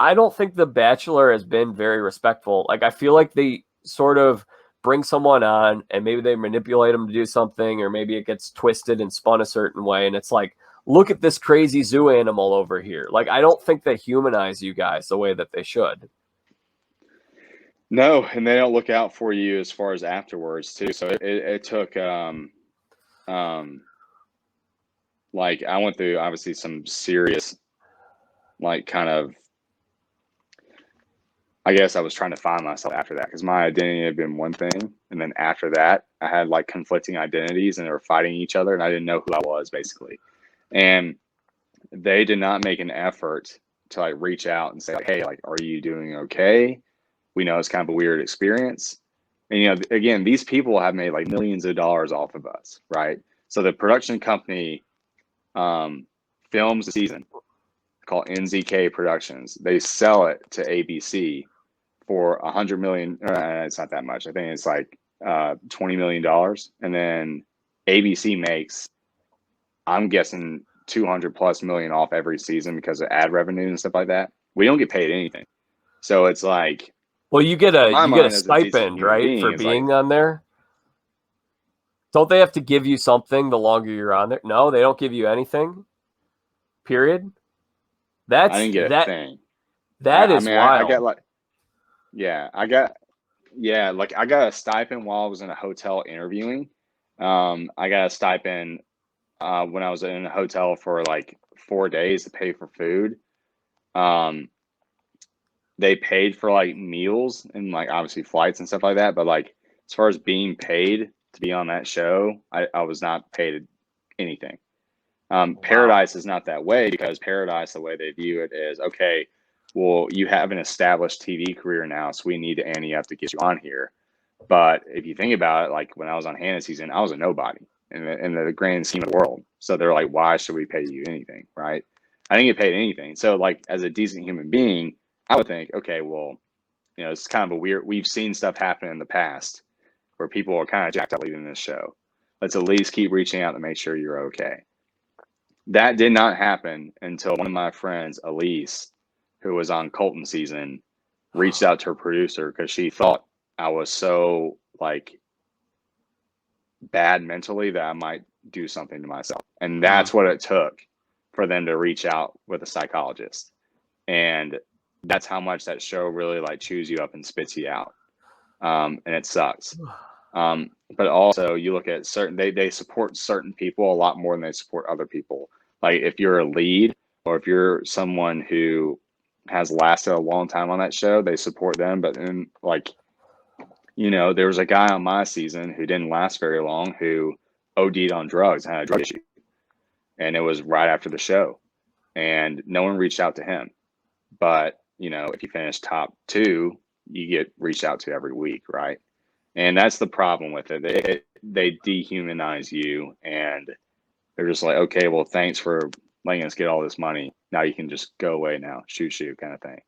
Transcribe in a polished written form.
I don't think The Bachelor has been very respectful. Like, I feel like they sort of bring someone on and maybe they manipulate them to do something, or maybe it gets twisted and spun a certain way. And it's like, look at this crazy zoo animal over here. Like, I don't think they humanize you guys the way that they should. No, and they don't look out for you as far as afterwards too. So it took like I went through obviously some serious like kind of, I guess I was trying to find myself after that, because my identity had been one thing, and then after that I had like conflicting identities and they were fighting each other and I didn't know who I was basically. And they did not make an effort to like reach out and say like, hey, like, are you doing okay? We know it's kind of a weird experience. And, you know, again, these people have made like millions of dollars off of us, right? So the production company films the season called NZK Productions. They sell it to ABC for $100 million. It's not that much. I think it's like $20 million. And then ABC makes, I'm guessing, 200 plus million off every season because of ad revenue and stuff like that. We don't get paid anything. So it's like, well, you get a as a decent stipend, human right, being, for it's like, being on there. Don't they have to give you something the longer you're on there? No, they don't give you anything. Period. I didn't get a thing. That is I wild. got like, I got a stipend while I was in a hotel interviewing. I got a stipend when I was in a hotel for like 4 days to pay for food. They paid for like meals and like obviously flights and stuff like that. But like as far as being paid to be on that show, I was not paid anything. Paradise is not that way, because Paradise, the way they view it is, okay, well, you have an established TV career now, so we need to ante up to get you on here. But if you think about it, like when I was on Hannah season, I was a nobody in the grand scheme of the world. So they're like, why should we pay you anything, right? I didn't get paid anything. So like as a decent human being, I would think, okay, well, you know, it's kind of a weird, we've seen stuff happen in the past where people are kind of jacked up leaving this show. Let's at least keep reaching out to make sure you're okay. That did not happen until one of my friends, Elise, who was on Colton season, reached out to her producer because she thought I was so like bad mentally that I might do something to myself. And that's what it took for them to reach out with a psychologist. And that's how much that show really like chews you up and spits you out. And it sucks. But also you look at certain, they support certain people a lot more than they support other people. Like if you're a lead or if you're someone who has lasted a long time on that show, they support them. But then like, you know, there was a guy on my season who didn't last very long who OD'd on drugs and had a drug issue. And it was right after the show. And no one reached out to him. But, you know, if you finish top 2, you get reached out to every week, right? And that's the problem with it. They dehumanize you, and they're just like, okay, well, thanks for letting us get all this money. Now you can just go away now, shoo kind of thing.